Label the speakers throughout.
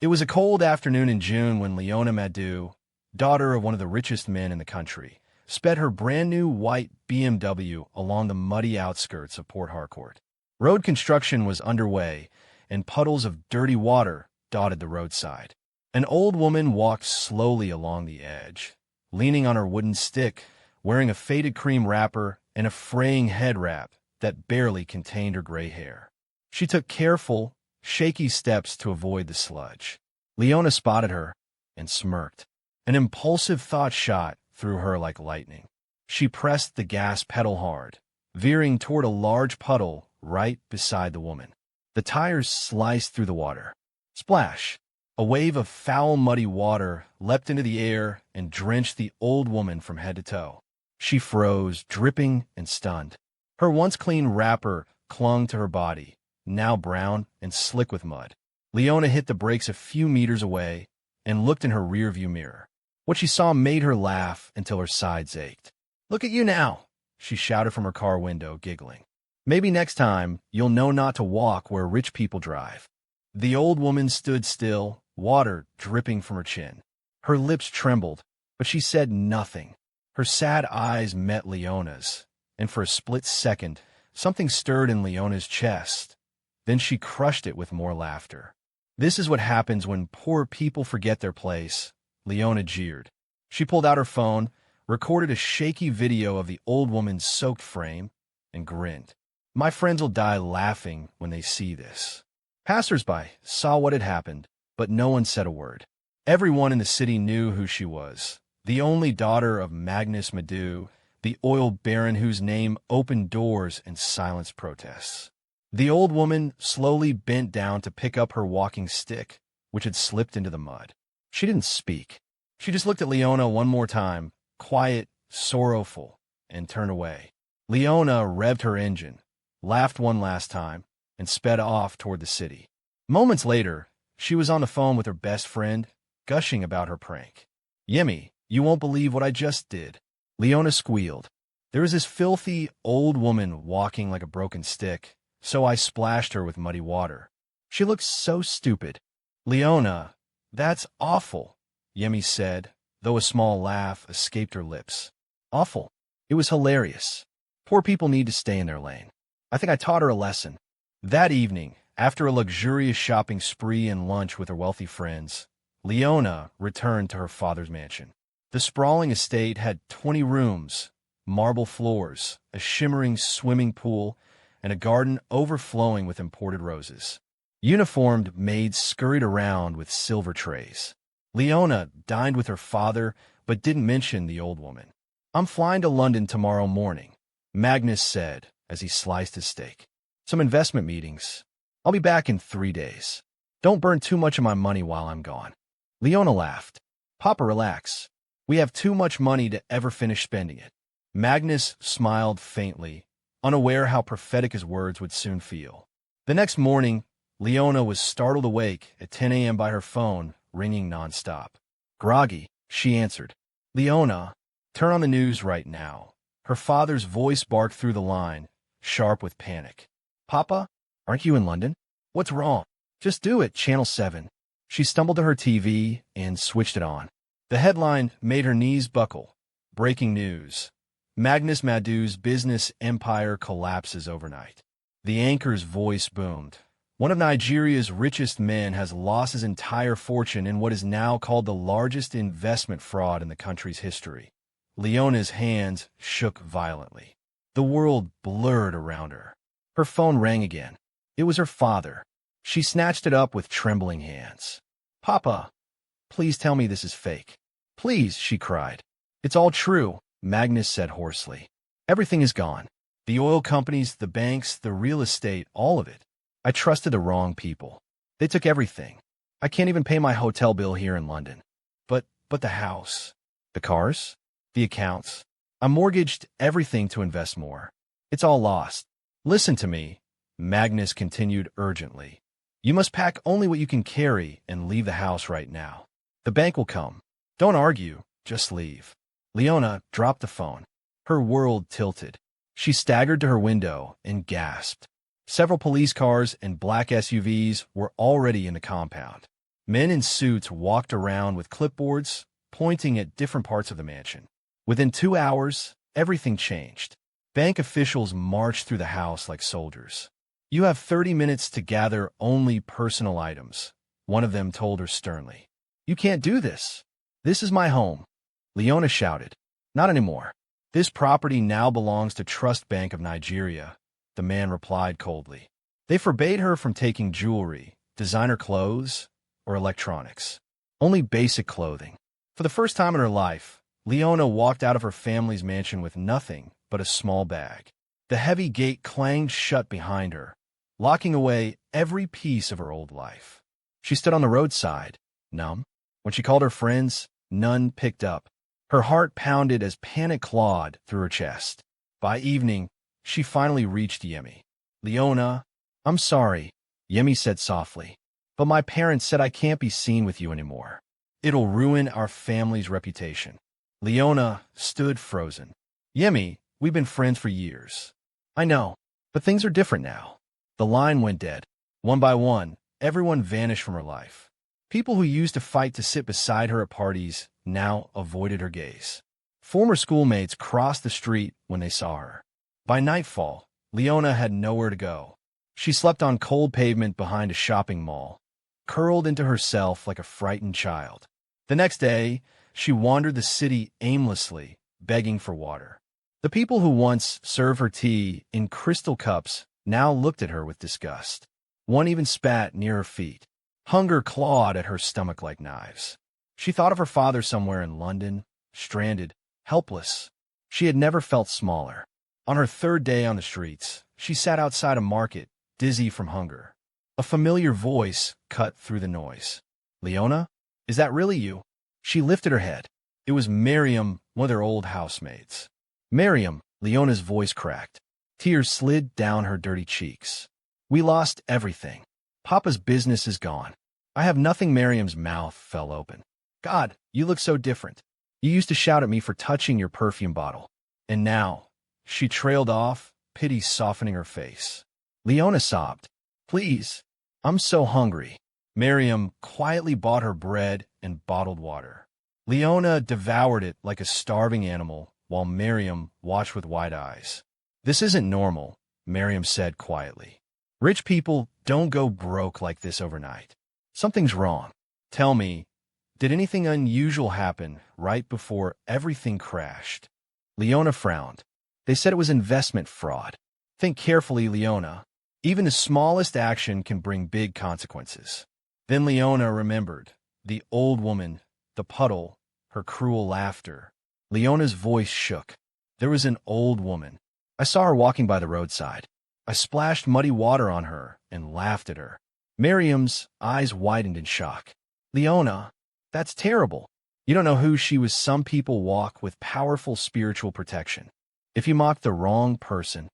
Speaker 1: It was a cold afternoon in June when Leona Madu, daughter of one of the richest men in the country, sped her brand-new white BMW along the muddy outskirts of Port Harcourt. Road construction was underway, and puddles of dirty water dotted the roadside. An old woman walked slowly along the edge, leaning on her wooden stick, wearing a faded cream wrapper and a fraying head wrap that barely contained her gray hair. She took careful, shaky steps to avoid the sludge. Leona spotted her and smirked. An impulsive thought shot through her like lightning. She pressed the gas pedal hard, veering toward a large puddle right beside the woman. The tires sliced through the water. Splash! A wave of foul, muddy water leapt into the air and drenched the old woman from head to toe. She froze, dripping and stunned. Her once clean wrapper clung to her body, now brown and slick with mud. Leona hit the brakes a few meters away and looked in her rearview mirror. What she saw made her laugh until her sides ached. "Look at you now," she shouted from her car window, giggling. "Maybe next time you'll know not to walk where rich people drive." The old woman stood still, water dripping from her chin. Her lips trembled, but she said nothing. Her sad eyes met Leona's, and for a split second, something stirred in Leona's chest. Then she crushed it with more laughter. "This is what happens when poor people forget their place," Leona jeered. She pulled out her phone, recorded a shaky video of the old woman's soaked frame, and grinned. "My friends will die laughing when they see this." Passers-by saw what had happened, but no one said a word. Everyone in the city knew who she was, the only daughter of Magnus Madu, the oil baron whose name opened doors and silenced protests. The old woman slowly bent down to pick up her walking stick, which had slipped into the mud. She didn't speak. She just looked at Leona one more time, quiet, sorrowful, and turned away. Leona revved her engine, laughed one last time, and sped off toward the city. Moments later, she was on the phone with her best friend, gushing about her prank. "Yemi, you won't believe what I just did." Leona squealed. "There was this filthy old woman walking like a broken stick, so I splashed her with muddy water. She looked so stupid." "Leona, that's awful," Yemi said, though a small laugh escaped her lips. "Awful. It was hilarious. Poor people need to stay in their lane. I think I taught her a lesson." That evening, after a luxurious shopping spree and lunch with her wealthy friends, Leona returned to her father's mansion. The sprawling estate had 20 rooms, marble floors, a shimmering swimming pool, and a garden overflowing with imported roses. Uniformed maids scurried around with silver trays. Leona dined with her father, but didn't mention the old woman. "I'm flying to London tomorrow morning," Magnus said as he sliced his steak. "Some investment meetings. I'll be back in 3 days. Don't burn too much of my money while I'm gone." Leona laughed. "Papa, relax. We have too much money to ever finish spending it." Magnus smiled faintly, unaware how prophetic his words would soon feel. The next morning, Leona was startled awake at 10 a.m. by her phone ringing nonstop. Groggy, she answered. "Leona, turn on the news right now." Her father's voice barked through the line, sharp with panic. "Papa, aren't you in London? What's wrong? Just do it, Channel 7. She stumbled to her TV and switched it on. The headline made her knees buckle. Breaking news. Magnus Madu's business empire collapses overnight. The anchor's voice boomed. One of Nigeria's richest men has lost his entire fortune in what is now called the largest investment fraud in the country's history. Leona's hands shook violently. The world blurred around her. Her phone rang again. It was her father. She snatched it up with trembling hands. "Papa, please tell me this is fake. Please," she cried. "It's all true," Magnus said hoarsely. "Everything is gone. The oil companies, the banks, the real estate, all of it. I trusted the wrong people. They took everything. I can't even pay my hotel bill here in London. But the house, the cars, the accounts. I mortgaged everything to invest more. It's all lost. Listen to me," Magnus continued urgently. "You must pack only what you can carry and leave the house right now. The bank will come. Don't argue, just leave." Leona dropped the phone. Her world tilted. She staggered to her window and gasped. Several police cars and black SUVs were already in the compound. Men in suits walked around with clipboards, pointing at different parts of the mansion. Within 2 hours, everything changed. Bank officials marched through the house like soldiers. "You have 30 minutes to gather only personal items," one of them told her sternly. "You can't do this. This is my home." Leona shouted. "Not anymore. This property now belongs to Trust Bank of Nigeria," the man replied coldly. They forbade her from taking jewelry, designer clothes, or electronics. Only basic clothing. For the first time in her life, Leona walked out of her family's mansion with nothing but a small bag. The heavy gate clanged shut behind her, locking away every piece of her old life. She stood on the roadside, numb. When she called her friends, none picked up. Her heart pounded as panic clawed through her chest. By evening, she finally reached Yemi. "Leona, I'm sorry," Yemi said softly, "but my parents said I can't be seen with you anymore. It'll ruin our family's reputation." Leona stood frozen. "Yemi, we've been friends for years." "I know, but things are different now." The line went dead. One by one, everyone vanished from her life. People who used to fight to sit beside her at parties now avoided her gaze. Former schoolmates crossed the street when they saw her. By nightfall, Leona had nowhere to go. She slept on cold pavement behind a shopping mall, curled into herself like a frightened child. The next day, she wandered the city aimlessly, begging for water. The people who once served her tea in crystal cups now looked at her with disgust. One even spat near her feet. Hunger clawed at her stomach like knives. She thought of her father somewhere in London, stranded, helpless. She had never felt smaller. On her third day on the streets, she sat outside a market, dizzy from hunger. A familiar voice cut through the noise. "Leona, is that really you?" She lifted her head. It was Miriam, one of their old housemaids. "Miriam," Leona's voice cracked. Tears slid down her dirty cheeks. "We lost everything. Papa's business is gone. I have nothing." Miriam's mouth fell open. "God, you look so different. You used to shout at me for touching your perfume bottle. And now..." She trailed off, pity softening her face. Leona sobbed. "Please, I'm so hungry." Miriam quietly bought her bread and bottled water. Leona devoured it like a starving animal, while Miriam watched with wide eyes. "This isn't normal," Miriam said quietly. "Rich people don't go broke like this overnight. Something's wrong. Tell me, did anything unusual happen right before everything crashed?" Leona frowned. "They said it was investment fraud." "Think carefully, Leona. Even the smallest action can bring big consequences." Then Leona remembered. The old woman, the puddle, her cruel laughter. Leona's voice shook. "There was an old woman. I saw her walking by the roadside. I splashed muddy water on her and laughed at her." Miriam's eyes widened in shock. "Leona, that's terrible. You don't know who she was. Some people walk with powerful spiritual protection. If you mock the wrong person..."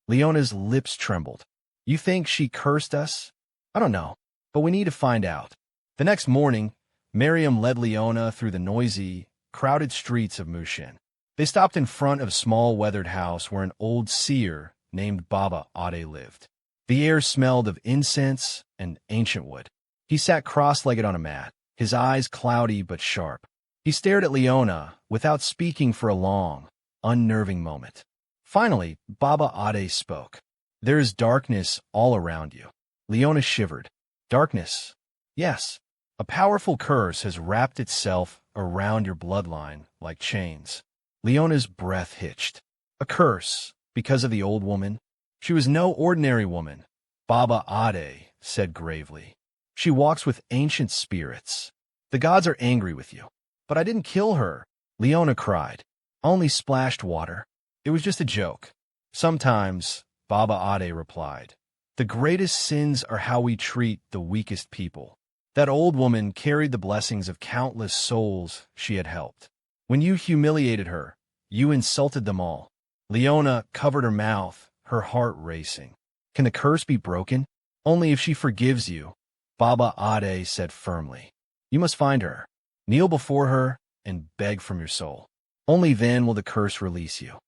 Speaker 1: Leona's lips trembled. "You think she cursed us?" "I don't know, but we need to find out." The next morning, Miriam led Leona through the noisy, crowded streets of Mushin. They stopped in front of a small weathered house where an old seer named Baba Ade lived. The air smelled of incense and ancient wood. He sat cross-legged on a mat, his eyes cloudy but sharp. He stared at Leona without speaking for a long, unnerving moment. Finally, Baba Ade spoke. "There is darkness all around you." Leona shivered. "Darkness?" "Yes. A powerful curse has wrapped itself around your bloodline like chains." Leona's breath hitched. "A curse? Because of the old woman?" "She was no ordinary woman," Baba Ade said gravely. "She walks with ancient spirits. The gods are angry with you." "But I didn't kill her," Leona cried. "I only splashed water. It was just a joke." "Sometimes," Baba Ade replied, "the greatest sins are how we treat the weakest people." That old woman carried the blessings of countless souls she had helped. When you humiliated her, you insulted them all. Leona covered her mouth, her heart racing. "Can the curse be broken?" "Only if she forgives you," Baba Ade said firmly. "You must find her, kneel before her, and beg from your soul. Only then will the curse release you."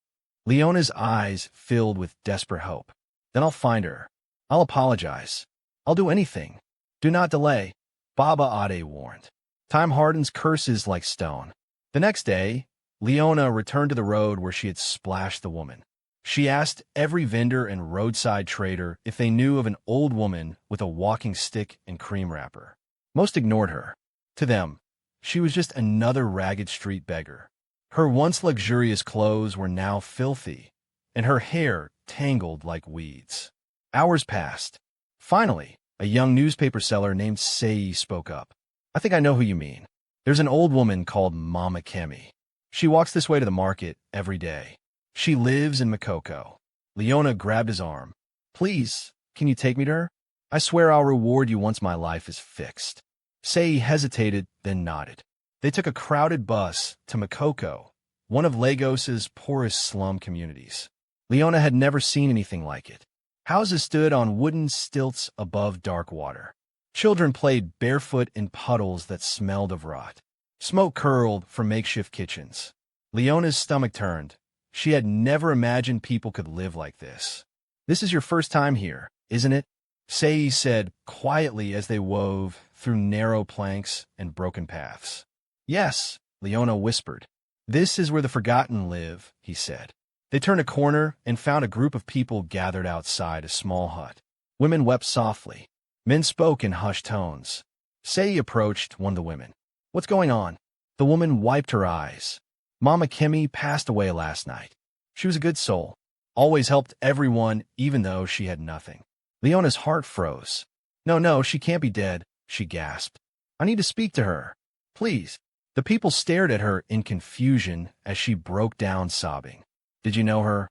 Speaker 1: Leona's eyes filled with desperate hope. "Then I'll find her. I'll apologize. I'll do anything. Do not delay." Baba Ade warned. Time hardens curses like stone. The next day, Leona returned to the road where she had splashed the woman. She asked every vendor and roadside trader if they knew of an old woman with a walking stick and cream wrapper. Most ignored her. To them, she was just another ragged street beggar. Her once luxurious clothes were now filthy, and her hair tangled like weeds. Hours passed. Finally, a young newspaper seller named Sei spoke up. I think I know who you mean. There's an old woman called Mama Kemi. She walks this way to the market every day. She lives in Makoko. Leona grabbed his arm. Please, can you take me to her? I swear I'll reward you once my life is fixed. Sei hesitated, then nodded. They took a crowded bus to Makoko, one of Lagos's poorest slum communities. Leona had never seen anything like it. Houses stood on wooden stilts above dark water. Children played barefoot in puddles that smelled of rot. Smoke curled from makeshift kitchens. Leona's stomach turned. She had never imagined people could live like this. This is your first time here, isn't it? Sei said quietly as they wove through narrow planks and broken paths. Yes, Leona whispered. This is where the forgotten live, he said. They turned a corner and found a group of people gathered outside a small hut. Women wept softly. Men spoke in hushed tones. Sei approached one of the women. What's going on? The woman wiped her eyes. Mama Kemi passed away last night. She was a good soul. Always helped everyone, even though she had nothing. Leona's heart froze. No, she can't be dead, she gasped. I need to speak to her. Please. The people stared at her in confusion as she broke down sobbing. Did you know her?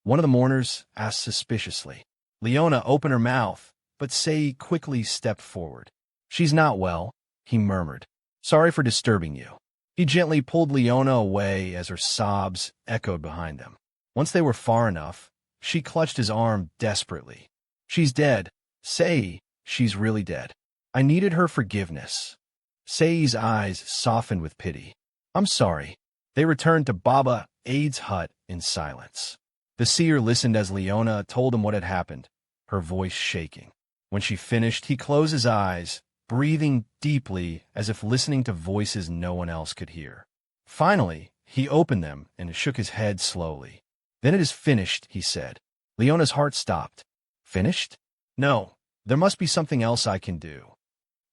Speaker 1: One of the mourners asked suspiciously. Leona opened her mouth, but Sei quickly stepped forward. She's not well, he murmured. Sorry for disturbing you. He gently pulled Leona away as her sobs echoed behind them. Once they were far enough, she clutched his arm desperately. She's dead. Sei, she's really dead. I needed her forgiveness. Sei's eyes softened with pity. I'm sorry. They returned to Baba Ade's hut in silence. The seer listened as Leona told him what had happened, her voice shaking. When she finished, he closed his eyes, breathing deeply as if listening to voices no one else could hear. Finally, he opened them and shook his head slowly. Then it is finished, he said. Leona's heart stopped. Finished? No, there must be something else I can do.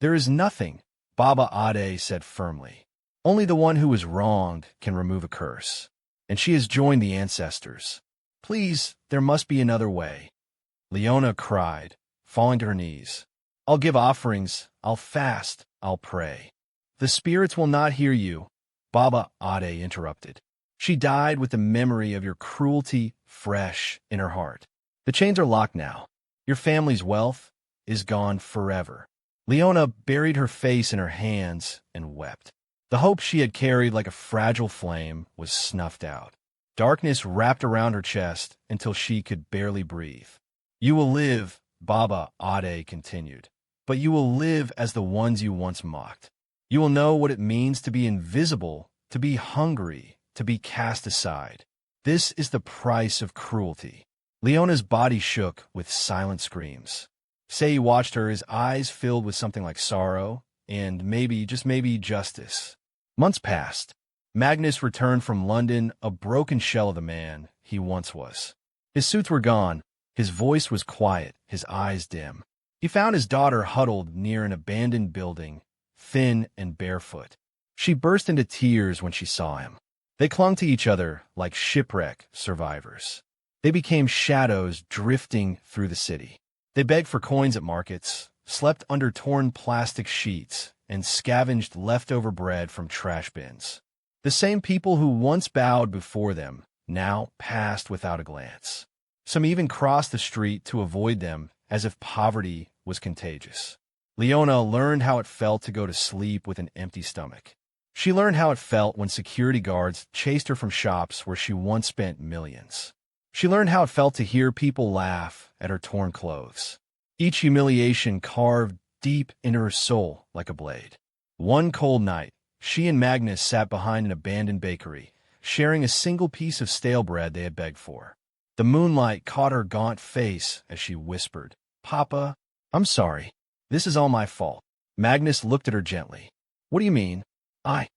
Speaker 1: There is nothing, Baba Ade said firmly. Only the one who was wronged can remove a curse. And she has joined the ancestors. Please, there must be another way. Leona cried, falling to her knees. I'll give offerings, I'll fast, I'll pray. The spirits will not hear you, Baba Ade interrupted. She died with the memory of your cruelty fresh in her heart. The chains are locked now. Your family's wealth is gone forever. Leona buried her face in her hands and wept. The hope she had carried like a fragile flame was snuffed out. Darkness wrapped around her chest until she could barely breathe. You will live, Baba Ade continued, but you will live as the ones you once mocked. You will know what it means to be invisible, to be hungry, to be cast aside. This is the price of cruelty. Leona's body shook with silent screams. Sei watched her, his eyes filled with something like sorrow and maybe, just maybe, justice. Months passed. Magnus returned from London, a broken shell of the man he once was. His suits were gone. His voice was quiet, his eyes dim. He found his daughter huddled near an abandoned building, thin and barefoot. She burst into tears when she saw him. They clung to each other like shipwreck survivors. They became shadows drifting through the city. They begged for coins at markets, slept under torn plastic sheets, and scavenged leftover bread from trash bins. The same people who once bowed before them now passed without a glance. Some even crossed the street to avoid them as if poverty was contagious. Leona learned how it felt to go to sleep with an empty stomach. She learned how it felt when security guards chased her from shops where she once spent millions. She learned how it felt to hear people laugh at her torn clothes. Each humiliation carved deep into her soul like a blade. One cold night, she and Magnus sat behind an abandoned bakery, sharing a single piece of stale bread they had begged for. The moonlight caught her gaunt face as she whispered, "Papa, I'm sorry. This is all my fault. Magnus looked at her gently. What do you mean? I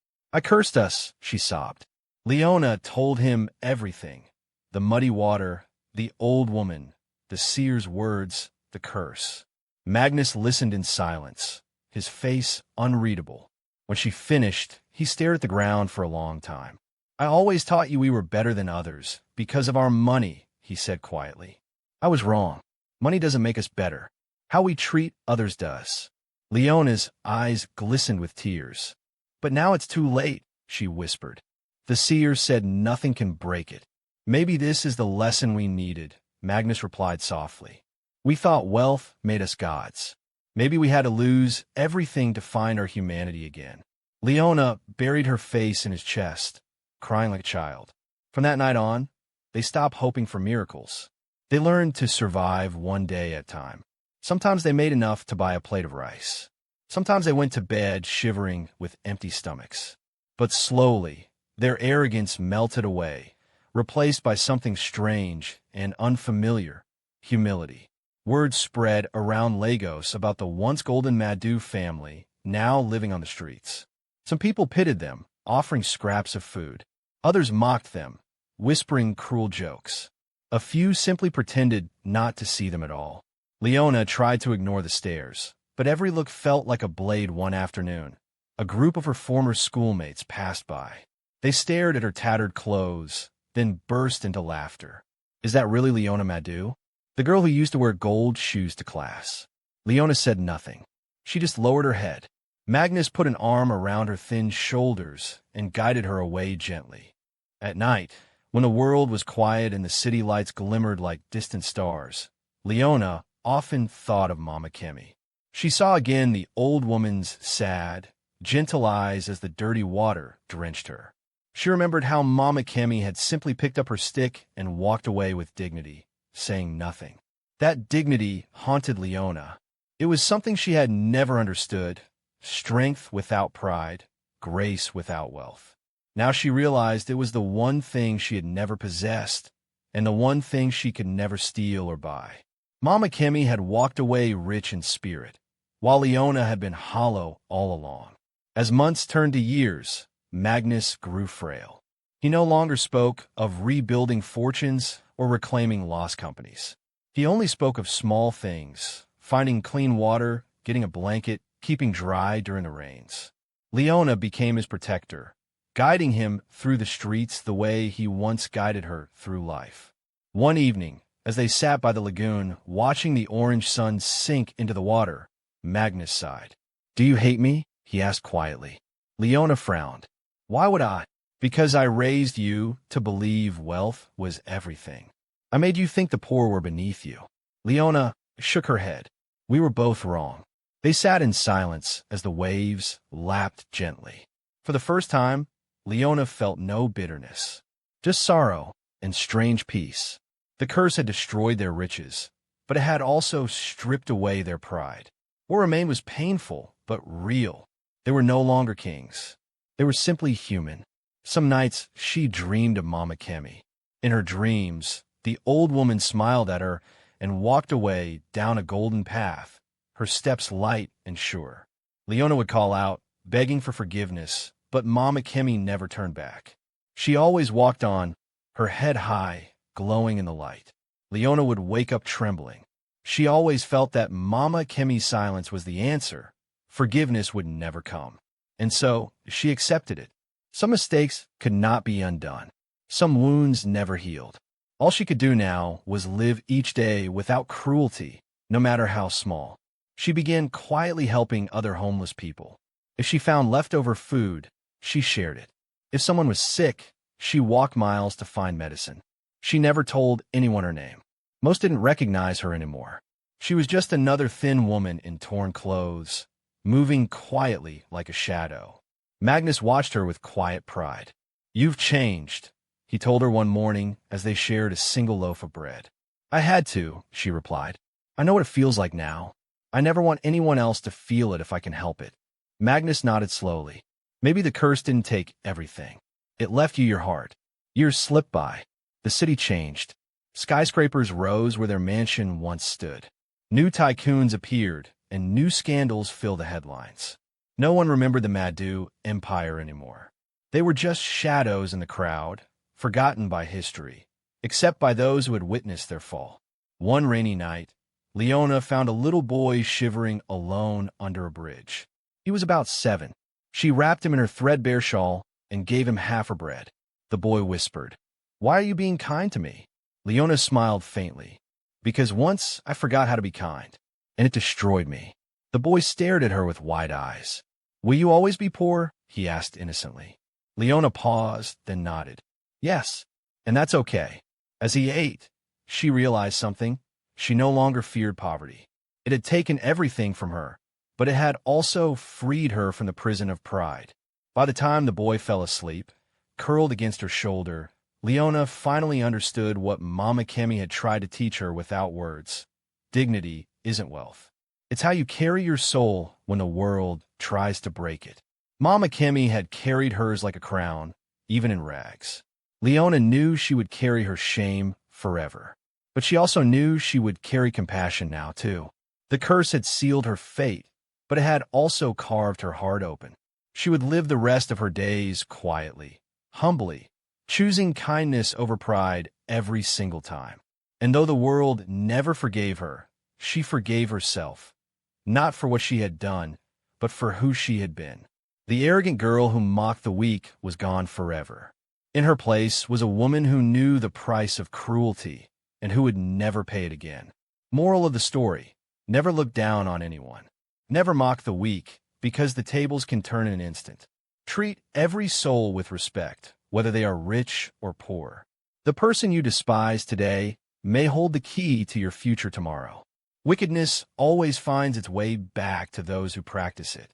Speaker 1: cursed us, she sobbed. Leona told him everything. The muddy water, the old woman, the seer's words, the curse. Magnus listened in silence, his face unreadable. When she finished, he stared at the ground for a long time. I always taught you we were better than others, because of our money, he said quietly. I was wrong. Money doesn't make us better. How we treat others does. Leona's eyes glistened with tears. But now it's too late, she whispered. The seer said nothing can break it. Maybe this is the lesson we needed, Magnus replied softly. We thought wealth made us gods. Maybe we had to lose everything to find our humanity again. Leona buried her face in his chest, crying like a child. From that night on, they stopped hoping for miracles. They learned to survive one day at a time. Sometimes they made enough to buy a plate of rice. Sometimes they went to bed shivering with empty stomachs. But slowly, their arrogance melted away, replaced by something strange and unfamiliar, humility. Word spread around Lagos about the once golden Madu family, now living on the streets. Some people pitied them, offering scraps of food. Others mocked them, whispering cruel jokes. A few simply pretended not to see them at all. Leona tried to ignore the stares, but every look felt like a blade one afternoon. A group of her former schoolmates passed by. They stared at her tattered clothes, then burst into laughter. Is that really Leona Madu? The girl who used to wear gold shoes to class. Leona said nothing. She just lowered her head. Magnus put an arm around her thin shoulders and guided her away gently. At night, when the world was quiet and the city lights glimmered like distant stars, Leona often thought of Mama Kemi. She saw again the old woman's sad, gentle eyes as the dirty water drenched her. She remembered how Mama Kemi had simply picked up her stick and walked away with dignity, saying nothing. That dignity haunted Leona. It was something she had never understood. Strength without pride, grace without wealth. Now she realized it was the one thing she had never possessed, and the one thing she could never steal or buy. Mama Kemi had walked away rich in spirit, while Leona had been hollow all along. As months turned to years, Magnus grew frail. He no longer spoke of rebuilding fortunes or reclaiming lost companies. He only spoke of small things, finding clean water, getting a blanket, keeping dry during the rains. Leona became his protector, guiding him through the streets the way he once guided her through life. One evening, as they sat by the lagoon, watching the orange sun sink into the water, Magnus sighed. "Do you hate me?" he asked quietly. Leona frowned. "Why would I?" "Because I raised you to believe wealth was everything. I made you think the poor were beneath you." Leona shook her head. "We were both wrong." They sat in silence as the waves lapped gently. For the first time, Leona felt no bitterness, just sorrow and strange peace. The curse had destroyed their riches, but it had also stripped away their pride. What remained was painful, but real. They were no longer kings. They were simply human. Some nights, she dreamed of Mama Kemi. In her dreams, the old woman smiled at her and walked away down a golden path, her steps light and sure. Leona would call out, begging for forgiveness, but Mama Kemi never turned back. She always walked on, her head high, glowing in the light. Leona would wake up trembling. She always felt that Mama Kemi's silence was the answer. Forgiveness would never come. And so, she accepted it. Some mistakes could not be undone. Some wounds never healed. All she could do now was live each day without cruelty, no matter how small. She began quietly helping other homeless people. If she found leftover food, she shared it. If someone was sick, she walked miles to find medicine. She never told anyone her name. Most didn't recognize her anymore. She was just another thin woman in torn clothes, moving quietly like a shadow. Magnus watched her with quiet pride. "You've changed," he told her one morning as they shared a single loaf of bread. "I had to," she replied. "I know what it feels like now. I never want anyone else to feel it if I can help it." Magnus nodded slowly. "Maybe the curse didn't take everything. It left you your heart." Years slipped by. The city changed. Skyscrapers rose where their mansion once stood. New tycoons appeared, and new scandals fill the headlines. No one remembered the Madu Empire anymore. They were just shadows in the crowd, forgotten by history, except by those who had witnessed their fall. One rainy night, Leona found a little boy shivering alone under a bridge. He was about 7. She wrapped him in her threadbare shawl and gave him half her bread. The boy whispered, "Why are you being kind to me?" Leona smiled faintly. "Because once I forgot how to be kind, and it destroyed me." The boy stared at her with wide eyes. "Will you always be poor?" he asked innocently. Leona paused, then nodded. "Yes, and that's okay." As he ate, she realized something. She no longer feared poverty. It had taken everything from her, but it had also freed her from the prison of pride. By the time the boy fell asleep, curled against her shoulder, Leona finally understood what Mama Kemi had tried to teach her without words. Dignity isn't wealth. It's how you carry your soul when the world tries to break it. Mama Kemi had carried hers like a crown, even in rags. Leona knew she would carry her shame forever. But she also knew she would carry compassion now, too. The curse had sealed her fate, but it had also carved her heart open. She would live the rest of her days quietly, humbly, choosing kindness over pride every single time. And though the world never forgave her, she forgave herself, not for what she had done, but for who she had been. The arrogant girl who mocked the weak was gone forever. In her place was a woman who knew the price of cruelty and who would never pay it again. Moral of the story: never look down on anyone. Never mock the weak, because the tables can turn in an instant. Treat every soul with respect, whether they are rich or poor. The person you despise today may hold the key to your future tomorrow. Wickedness always finds its way back to those who practice it.